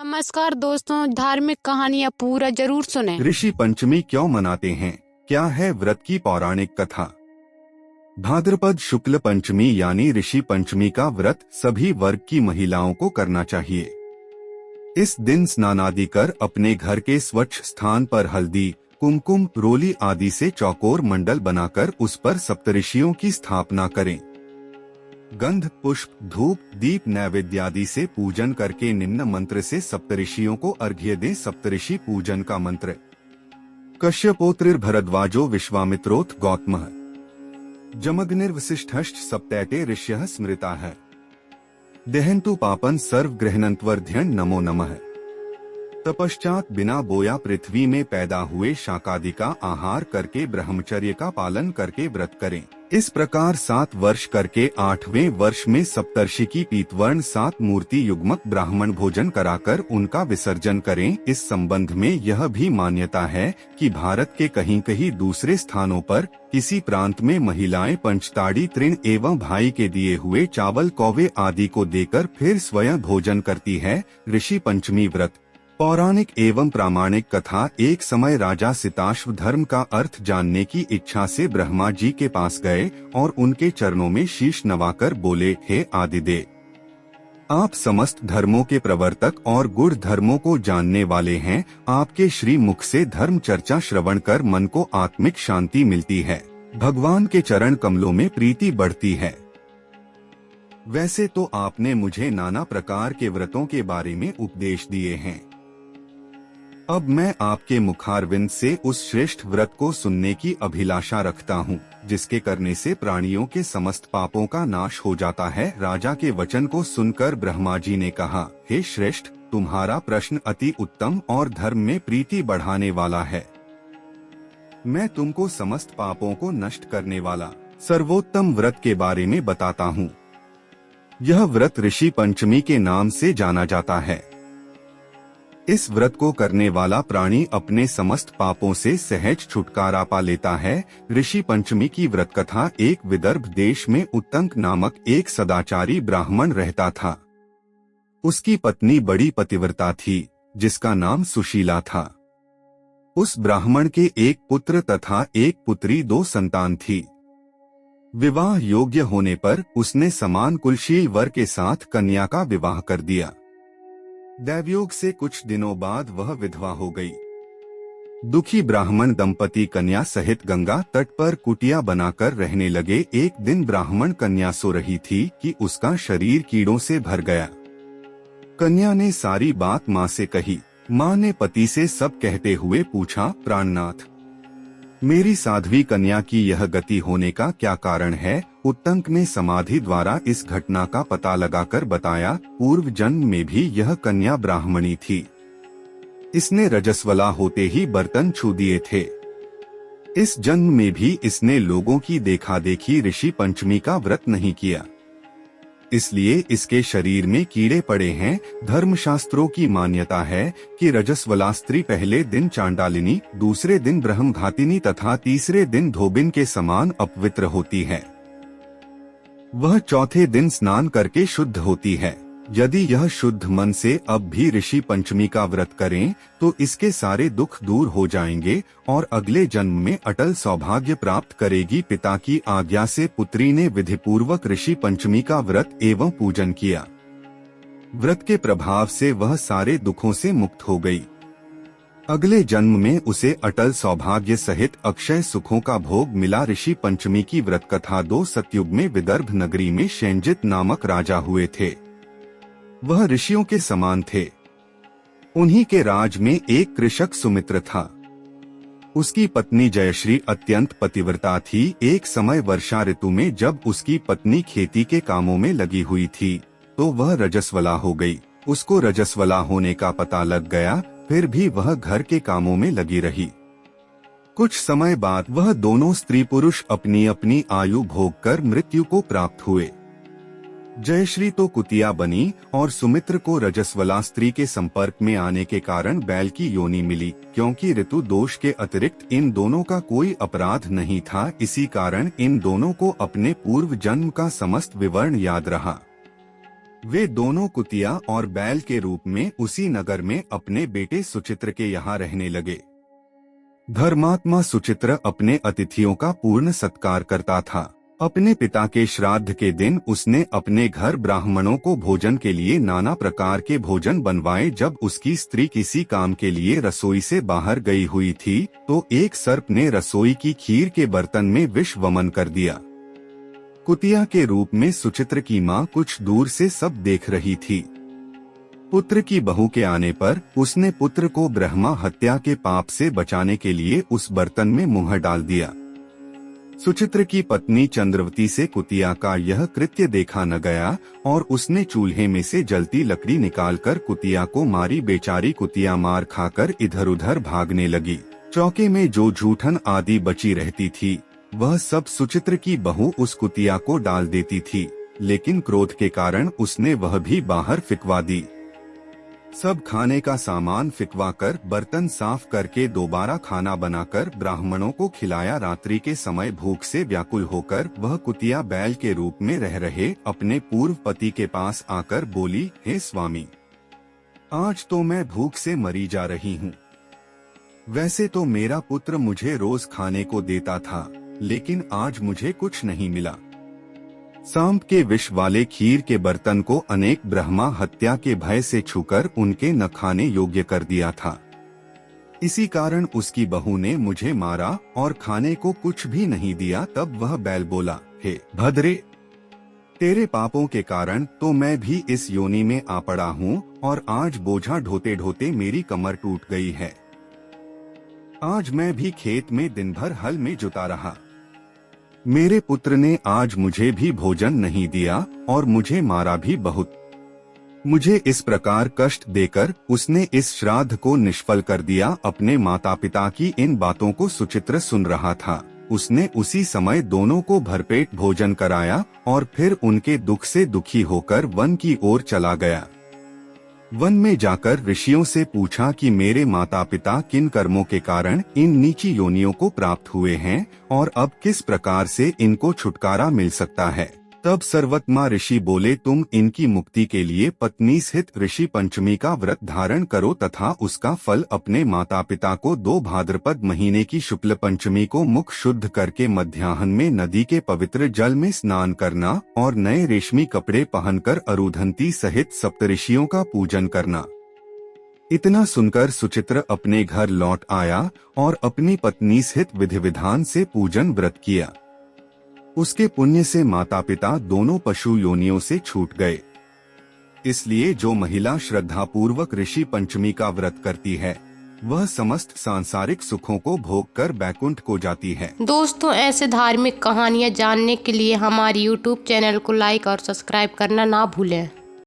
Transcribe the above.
नमस्कार दोस्तों, धार्मिक कहानियाँ पूरा जरूर सुनें। ऋषि पंचमी क्यों मनाते हैं? क्या है व्रत की पौराणिक कथा? भाद्रपद शुक्ल पंचमी यानी ऋषि पंचमी का व्रत सभी वर्ग की महिलाओं को करना चाहिए। इस दिन स्नानादि कर अपने घर के स्वच्छ स्थान पर हल्दी, कुमकुम, रोली आदि से चौकोर मंडल बनाकर उस पर सप्तऋषियों की स्थापना करें। गंध, पुष्प, धूप, दीप नैवेद्यादि से पूजन करके निम्न मंत्र से सप्तऋषियों को अर्घ्य दें। सप्तऋषि पूजन का मंत्र: कश्यपोत्रिर्भरद्वाजो विश्वामित्रोथ गौतमः जमग्निर्वसिष्ठश्च सप्तैते ऋष्यः स्मृताः देहन्तु पापन सर्व गृह्णन्त्वर्ध्यन् नमो नमः। तपश्चात बिना बोया पृथ्वी में पैदा हुए शाकादि का आहार करके ब्रह्मचर्य का पालन करके व्रत करें। इस प्रकार 7 वर्ष करके 8वें वर्ष में सप्तर्षि की पीतवर्ण 7 मूर्ति युग्मक ब्राह्मण भोजन कराकर उनका विसर्जन करें। इस संबंध में यह भी मान्यता है कि भारत के कहीं कहीं दूसरे स्थानों पर किसी प्रांत में महिलाएं पंचताड़ी, तृण एवं भाई के दिए हुए चावल, कौवे आदि को देकर फिर स्वयं भोजन करती है। ऋषि पंचमी व्रत पौराणिक एवं प्रामाणिक कथा। एक समय राजा सिताश्व धर्म का अर्थ जानने की इच्छा से ब्रह्मा जी के पास गए और उनके चरणों में शीश नवाकर बोले, हे आदिदेव, आप समस्त धर्मों के प्रवर्तक और गुण धर्मों को जानने वाले हैं। आपके श्री मुख से धर्म चर्चा श्रवण कर मन को आत्मिक शांति मिलती है, भगवान के चरण कमलों में प्रीति बढ़ती है। वैसे तो आपने मुझे नाना प्रकार के व्रतों के बारे में उपदेश दिए हैं। अब मैं आपके मुखारविंद से उस श्रेष्ठ व्रत को सुनने की अभिलाषा रखता हूँ, जिसके करने से प्राणियों के समस्त पापों का नाश हो जाता है। राजा के वचन को सुनकर ब्रह्मा जी ने कहा, हे श्रेष्ठ, तुम्हारा प्रश्न अति उत्तम और धर्म में प्रीति बढ़ाने वाला है। मैं तुमको समस्त पापों को नष्ट करने वाला सर्वोत्तम व्रत के बारे में बताता हूँ। यह व्रत ऋषि पंचमी के नाम से जाना जाता है। इस व्रत को करने वाला प्राणी अपने समस्त पापों से सहज छुटकारा पा लेता है। ऋषि पंचमी की व्रत कथा: एक विदर्भ देश में उत्तंक नामक एक सदाचारी ब्राह्मण रहता था। उसकी पत्नी बड़ी पतिव्रता थी, जिसका नाम सुशीला था। उस ब्राह्मण के एक पुत्र तथा एक पुत्री, 2 संतान थी। विवाह योग्य होने पर उसने समान कुलशील वर के साथ कन्या का विवाह कर दिया। दैवयोग से कुछ दिनों बाद वह विधवा हो गई। दुखी ब्राह्मण दंपति कन्या सहित गंगा तट पर कुटिया बनाकर रहने लगे। एक दिन ब्राह्मण कन्या सो रही थी कि उसका शरीर कीड़ों से भर गया। कन्या ने सारी बात माँ से कही। माँ ने पति से सब कहते हुए पूछा, प्राणनाथ, मेरी साध्वी कन्या की यह गति होने का क्या कारण है? उत्तंक ने समाधि द्वारा इस घटना का पता लगाकर बताया, पूर्व जन्म में भी यह कन्या ब्राह्मणी थी। इसने रजस्वला होते ही बर्तन छू दिए थे। इस जन्म में भी इसने लोगों की देखा देखी ऋषि पंचमी का व्रत नहीं किया, इसलिए इसके शरीर में कीड़े पड़े हैं। धर्मशास्त्रों की मान्यता है कि रजस्वला स्त्री पहले दिन चांडालिनी, दूसरे दिन ब्रह्मघातिनी तथा तीसरे दिन धोबिन के समान अपवित्र होती है। वह चौथे दिन स्नान करके शुद्ध होती है। यदि यह शुद्ध मन से अब भी ऋषि पंचमी का व्रत करें तो इसके सारे दुख दूर हो जाएंगे और अगले जन्म में अटल सौभाग्य प्राप्त करेगी। पिता की आज्ञा से पुत्री ने विधिपूर्वक ऋषि पंचमी का व्रत एवं पूजन किया। व्रत के प्रभाव से वह सारे दुखों से मुक्त हो गई। अगले जन्म में उसे अटल सौभाग्य सहित अक्षय सुखों का भोग मिला। ऋषि पंचमी की व्रत कथा: 2 सतयुग में विदर्भ नगरी में शैंजित नामक राजा हुए थे। वह ऋषियों के समान थे। उन्हीं के राज में एक कृषक सुमित्र था। उसकी पत्नी जयश्री अत्यंत पतिव्रता थी। एक समय वर्षा ऋतु में जब उसकी पत्नी खेती के कामों में लगी हुई थी तो वह रजस्वला हो गई। उसको रजस्वला होने का पता लग गया, फिर भी वह घर के कामों में लगी रही। कुछ समय बाद वह दोनों स्त्री पुरुष अपनी अपनी आयु भोग कर मृत्यु को प्राप्त हुए। जयश्री तो कुतिया बनी और सुमित्र को रजस्वला स्त्री के संपर्क में आने के कारण बैल की योनि मिली। क्योंकि ऋतु दोष के अतिरिक्त इन दोनों का कोई अपराध नहीं था, इसी कारण इन दोनों को अपने पूर्व जन्म का समस्त विवरण याद रहा। वे दोनों कुतिया और बैल के रूप में उसी नगर में अपने बेटे सुचित्र के यहाँ रहने लगे। धर्मात्मा सुचित्र अपने अतिथियों का पूर्ण सत्कार करता था। अपने पिता के श्राद्ध के दिन उसने अपने घर ब्राह्मणों को भोजन के लिए नाना प्रकार के भोजन बनवाए। जब उसकी स्त्री किसी काम के लिए रसोई से बाहर गई हुई थी तो एक सर्प ने रसोई की खीर के बर्तन में विष वमन कर दिया। कुतिया के रूप में सुचित्र की माँ कुछ दूर से सब देख रही थी। पुत्र की बहू के आने पर उसने पुत्र को ब्रह्मा हत्या के पाप से बचाने के लिए उस बर्तन में मुंह डाल दिया। सुचित्र की पत्नी चंद्रवती से कुतिया का यह कृत्य देखा न गया और उसने चूल्हे में से जलती लकड़ी निकालकर कुतिया को मारी। बेचारी कुतिया मार खाकर इधर उधर भागने लगी। चौके में जो जूठन आदि बची रहती थी वह सब सुचित्र की बहू उस कुतिया को डाल देती थी, लेकिन क्रोध के कारण उसने वह भी बाहर फिकवा दी। सब खाने का सामान फिकवाकर बर्तन साफ करके दोबारा खाना बनाकर ब्राह्मणों को खिलाया। रात्रि के समय भूख से व्याकुल होकर वह कुतिया बैल के रूप में रह रहे अपने पूर्व पति के पास आकर बोली, हे स्वामी, आज तो मैं भूख से मरी जा रही हूँ। वैसे तो मेरा पुत्र मुझे रोज खाने को देता था, लेकिन आज मुझे कुछ नहीं मिला। सांप के विष वाले खीर के बर्तन को अनेक ब्रह्मा हत्या के भय से छूकर उनके न खाने योग्य कर दिया था। इसी कारण उसकी बहू ने मुझे मारा और खाने को कुछ भी नहीं दिया। तब वह बैल बोला, हे भद्रे, तेरे पापों के कारण तो मैं भी इस योनि में आ पड़ा हूँ और आज बोझा ढोते ढोते मेरी कमर टूट गई है। आज मैं भी खेत में दिन भर हल में जुटा रहा। मेरे पुत्र ने आज मुझे भी भोजन नहीं दिया और मुझे मारा भी बहुत। मुझे इस प्रकार कष्ट देकर उसने इस श्राद्ध को निष्फल कर दिया। अपने माता पिता की इन बातों को सुचित्र सुन रहा था। उसने उसी समय दोनों को भरपेट भोजन कराया और फिर उनके दुख से दुखी होकर वन की ओर चला गया। वन में जाकर ऋषियों से पूछा कि मेरे माता पिता किन कर्मों के कारण इन नीची योनियों को प्राप्त हुए हैं और अब किस प्रकार से इनको छुटकारा मिल सकता है। तब सर्वत्मा ऋषि बोले, तुम इनकी मुक्ति के लिए पत्नी सहित ऋषि पंचमी का व्रत धारण करो तथा उसका फल अपने माता पिता को 2 भाद्रपद महीने की शुक्ल पंचमी को मुख शुद्ध करके मध्याह्न में नदी के पवित्र जल में स्नान करना और नए रेशमी कपड़े पहनकर अरुधंती सहित सप्तऋषियों का पूजन करना। इतना सुनकर सुचित्र अपने घर लौट आया और अपनी पत्नी सहित विधि विधान से पूजन व्रत किया। उसके पुण्य से माता पिता दोनों पशु योनियों से छूट गए। इसलिए जो महिला श्रद्धा पूर्वक ऋषि पंचमी का व्रत करती है वह समस्त सांसारिक सुखों को भोग कर बैकुंठ को जाती है। दोस्तों, ऐसे धार्मिक कहानियाँ जानने के लिए हमारे YouTube चैनल को लाइक और सब्सक्राइब करना ना भूलें।